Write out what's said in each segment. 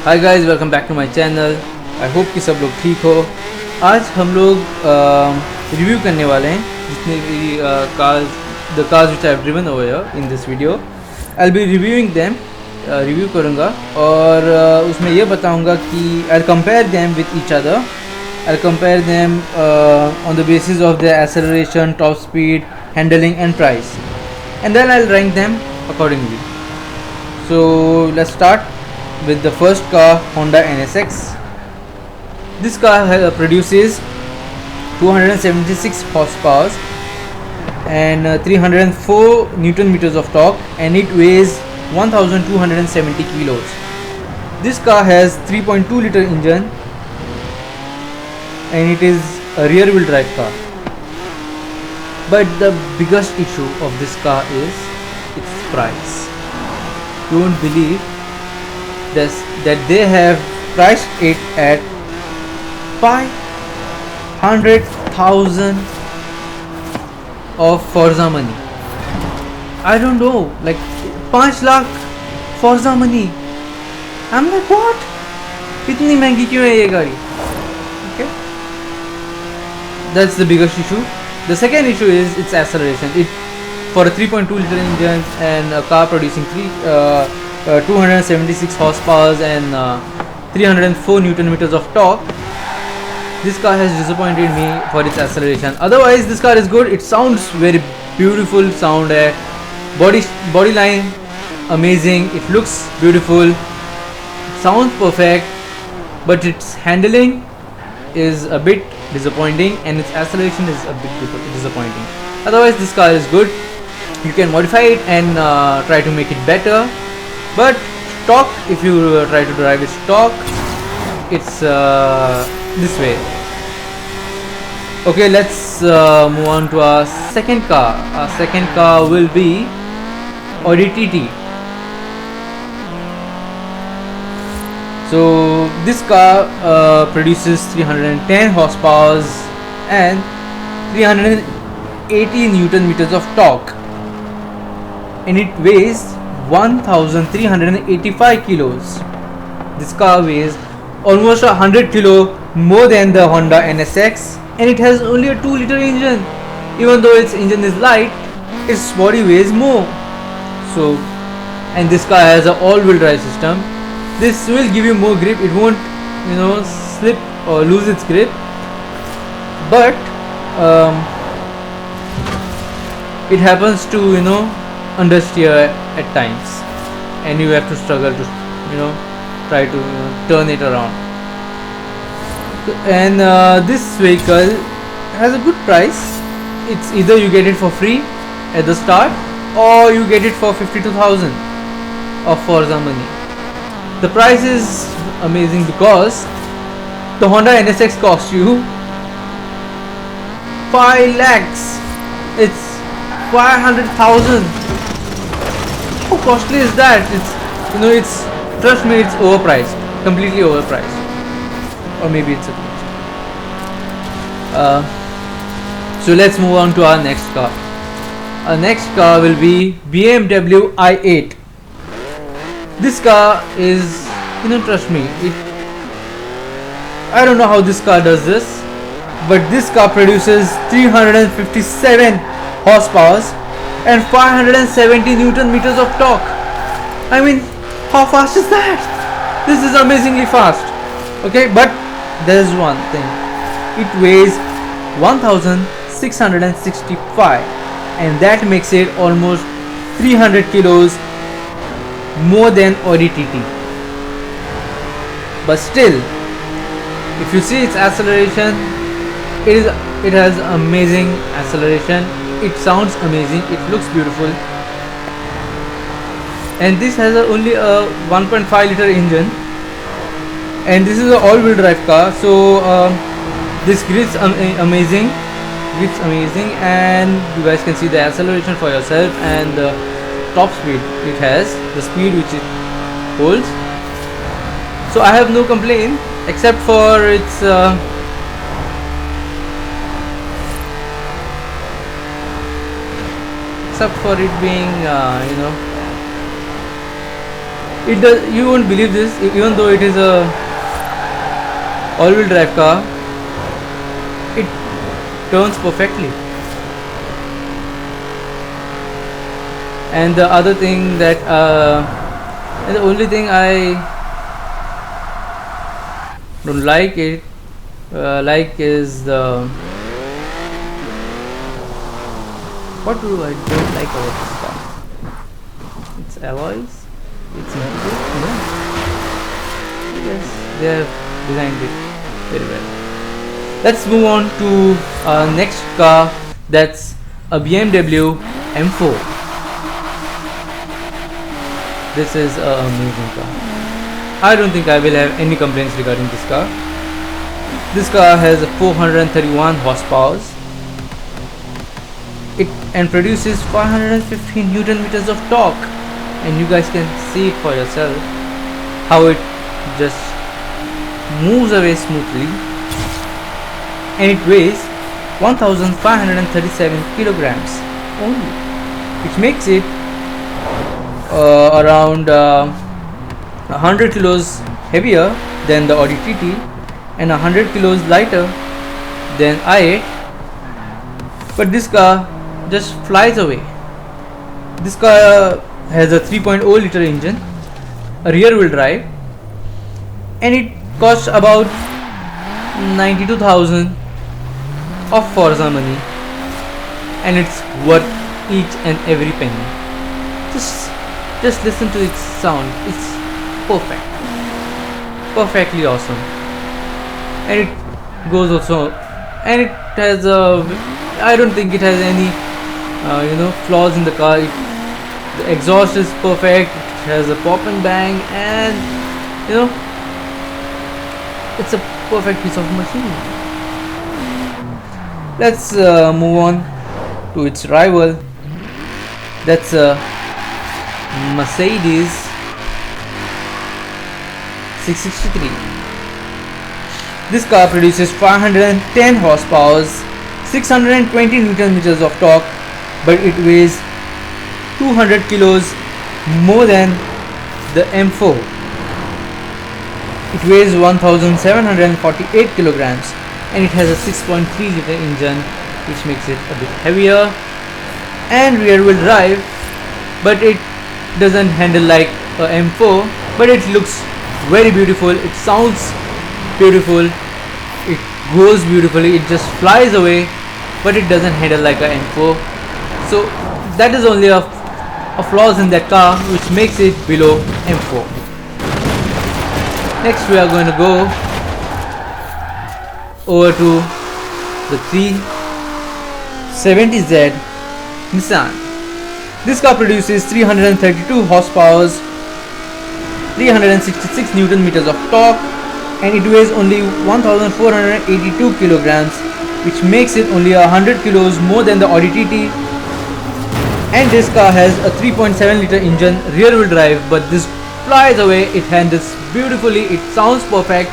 Hi guys, welcome back to my channel. I hope कि सब लोग ठीक हो। आज हम लोग रिव्यू करने वाले हैं जितने भी cars which I have driven over here in this video. I will be reviewing them, review करूँगा और उसमें ये बताऊँगा कि I will compare them with each other. I will compare them on the basis of the acceleration, top speed, handling and price, and then I'll rank them accordingly. So let's start with the first car, Honda NSX. This car produces 276 horsepower and 304 Newton meters of torque, and it weighs 1270 kilos. This car has 3.2 liter engine and it is a rear wheel drive car. But the biggest issue of this car is its price. You won't believe this, that they have priced it at 500,000 of Forza money. I don't know, like 5 lakh Forza money. I'm like, what? इतनी महंगी क्यों है ये गाड़ी? Okay, that's the biggest issue. The second issue is its acceleration. It, for a 3.2 liter engine and a car producing 276 horsepower and 304 Newton meters of torque, this car has disappointed me for its acceleration. Otherwise, this car is good. It sounds very beautiful. Sound body line amazing. It looks beautiful. It sounds perfect, but its handling is a bit disappointing and its acceleration is a bit disappointing. Otherwise, this car is good. You can modify it and try to make it better, but stock, if you try to drive it stock, it's this way. Okay, let's move on to our second car. Our second car will be Audi TT. So this car produces 310 horsepower and 380 Newton meters of torque, and it weighs 1385 kilos. This car weighs almost 100 kilo more than the Honda NSX, and it has only a 2 liter engine. Even though its engine is light, its body weighs more. So, and this car has an all-wheel drive system. This will give you more grip. It won't, slip or lose its grip, but it happens to, understeer at times, and you have to struggle to, try to turn it around. And this vehicle has a good price. It's either you get it for free at the start, or you get it for 52,000 of Forza money. The price is amazing because the Honda NSX costs you 5 lakhs. It's 500,000. How costly is that? It's trust me, it's overpriced, completely overpriced, or maybe it's a bit. So let's move on to our next car. Our next car will be BMW i8. This car is, trust me, I don't know how this car does this, but this car produces 357 horsepower and 570 Newton meters of torque. I mean, how fast is that? This is amazingly fast. Okay, but there is one thing. It weighs 1665, and that makes it almost 300 kilos more than Audi TT. But still, if you see its acceleration, it has amazing acceleration. It sounds amazing. It looks beautiful, and this has only a 1.5 liter engine, and this is an all-wheel drive car. So this grip's amazing. Grip's amazing, and you guys can see the acceleration for yourself and the top speed it has, the speed which it holds. So I have no complaint except for its except for it being It does. You won't believe this. Even though it is a all-wheel drive car, it turns perfectly. And the other thing that, and the only thing I don't like is the, what do I don't like about this car? Its alloys. It's interior. No. Yes, they have designed it very well. Let's move on to our next car. That's a BMW M4. This is an amazing car. I don't think I will have any complaints regarding this car. This car has 431 horsepower. It and produces 515 Newton meters of torque, and you guys can see it for yourself how it just moves away smoothly, and it weighs 1537 kilograms only, which makes it around 100 kilos heavier than the Audi TT and 100 kilos lighter than i8. But this car just flies away. This car has a 3.0 liter engine, a rear wheel drive, and it costs about 92,000 of Forza money, and it's worth each and every penny. Just listen to its sound. It's perfect, perfectly awesome. And it goes also, and it has a, I don't think it has any flaws in the car. The exhaust is perfect. It has a pop and bang, and it's a perfect piece of machine. Let's move on to its rival. That's a Mercedes 663. This car produces 510 horsepower, 620 Newton meters of torque, but it weighs 200 kilos more than the M4. It weighs 1748 kilograms, and it has a 6.3 liter engine, which makes it a bit heavier, and rear wheel drive, but it doesn't handle like a M4, but it looks very beautiful. It sounds beautiful, it goes beautifully, it just flies away, but it doesn't handle like a M4. So that is only a flaws in that car, which makes it below M4. Next we are going to go over to the 370Z Nissan. This car produces 332 horsepower, 366 Newton meters of torque, and it weighs only 1482 kilograms, which makes it only 100 kilos more than the Audi TT. And this car has a 3.7 liter engine, rear wheel drive, but this flies away, it handles beautifully, it sounds perfect.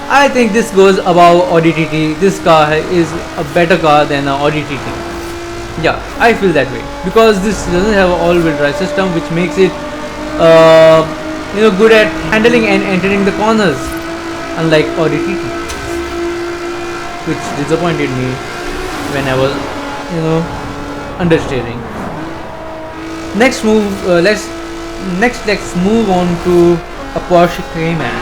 I think this goes above Audi TT. This car is a better car than an Audi TT. Yeah, I feel that way, because this doesn't have an all-wheel drive system, which makes it good at handling and entering the corners, unlike Audi TT, which disappointed me when I was understeering. Let's move on to a Porsche Cayman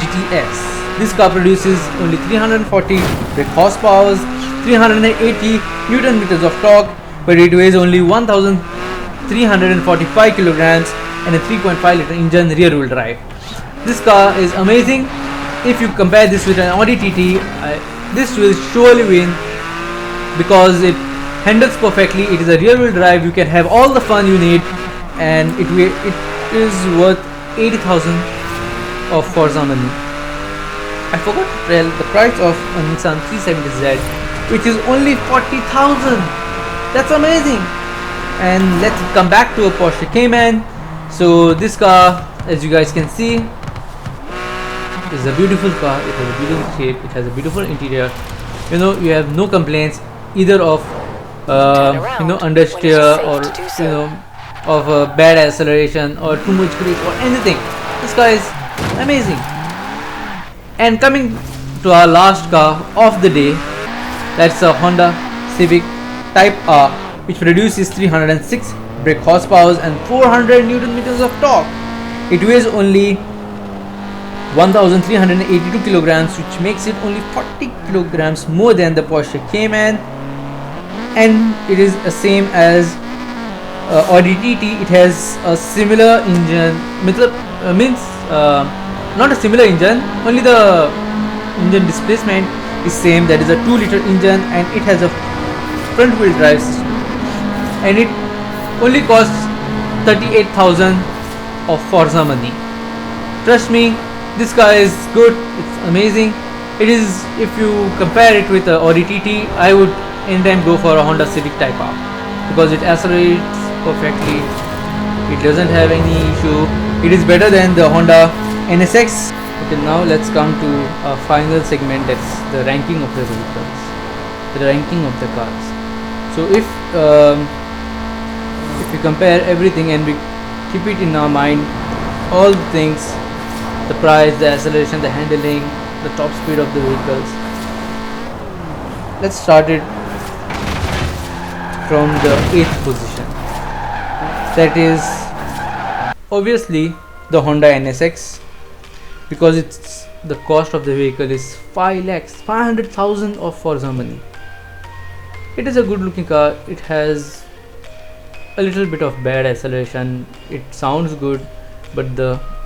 GTS. This car produces only 340 brake horsepower, 380 Newton meters of torque, but it weighs only 1345 kilograms and a 3.5 liter engine, rear wheel drive. This car is amazing. If you compare this with an Audi TT, this will surely win, because it handles perfectly. It is a rear wheel drive. You can have all the fun you need, and it is worth 80,000 of Forza money. I forgot to tell the price of a Nissan 370Z, which is only 40,000. That's amazing. And let's come back to a Porsche Cayman. So this car, as you guys can see, is a beautiful car. It has a beautiful shape. It has a beautiful interior. You have no complaints either of understeer or of bad acceleration or too much grip or anything. This car is amazing. And coming to our last car of the day, that's a Honda Civic Type R, which produces 306 brake horsepower and 400 Newton meters of torque. It weighs only 1382 kilograms, which makes it only 40 kilograms more than the Porsche Cayman, and it is the same as Audi TT. It has a similar engine, not a similar engine, only the engine displacement is same, that is a 2-liter engine, and it has a front wheel drive system, and it only costs 38,000 of Forza money. Trust me, this car is good, it's amazing. It is, if you compare it with the Audi TT, I would anytime go for a Honda Civic Type R because it accelerates perfectly, it doesn't have any issue, it is better than the Honda NSX. Okay, now let's come to a final segment, that's the ranking of the vehicles, the ranking of the cars. So if we compare everything and we keep it in our mind, all the things, the price, the acceleration, the handling, the top speed of the vehicles, let's start it from the 8th position. That is obviously the Honda NSX, because it's the cost of the vehicle is 500,000 of Forza money. It is a good looking car, it has a little bit of bad acceleration, it sounds good, but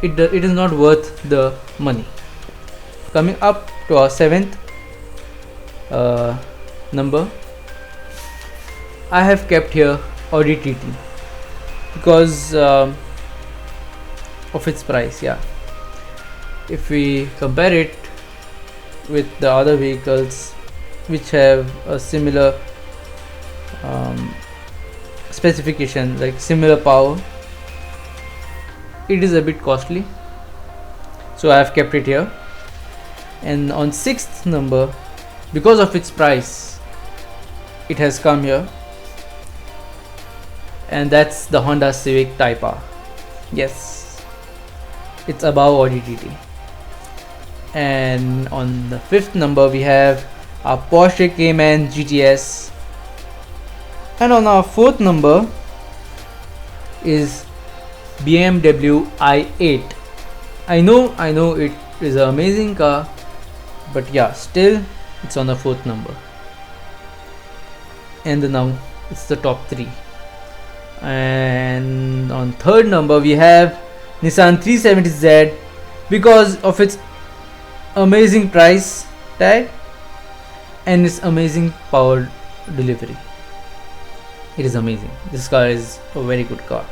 it is not worth the money. Coming up to our 7th number, I have kept here Audi TT because of its price. Yeah, if we compare it with the other vehicles which have a similar specification, like similar power, it is a bit costly, so I have kept it here. And on 6th number, because of its price, it has come here, and that's the Honda Civic Type R. Yes, it's above Audi TT. And on the 5th number, we have our Porsche Cayman GTS, and on our 4th number is BMW i8. I know it is an amazing car, but yeah, still it's on the 4th number. And now it's the top 3. And on 3rd number we have Nissan 370Z, because of its amazing price tag and its amazing power delivery. It is amazing. This car is a very good car.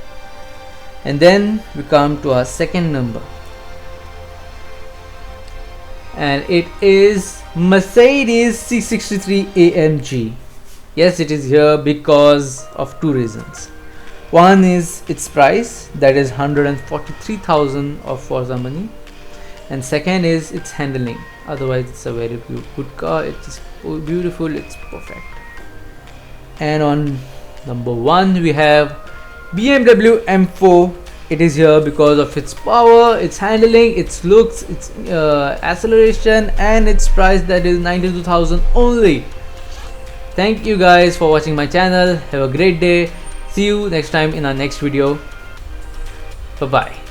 And then we come to our 2nd number, and it is Mercedes C63 AMG. Yes, it is here because of 2 reasons. One is its price, that is 143,000 of Forza money, and second is its handling. Otherwise it's a very good car, it's beautiful, it's perfect. And on number 1 we have BMW M4. It is here because of its power, its handling, its looks, its acceleration, and its price, that is 92,000 only. Thank you guys for watching my channel. Have a great day. See you next time in our next video. Bye bye.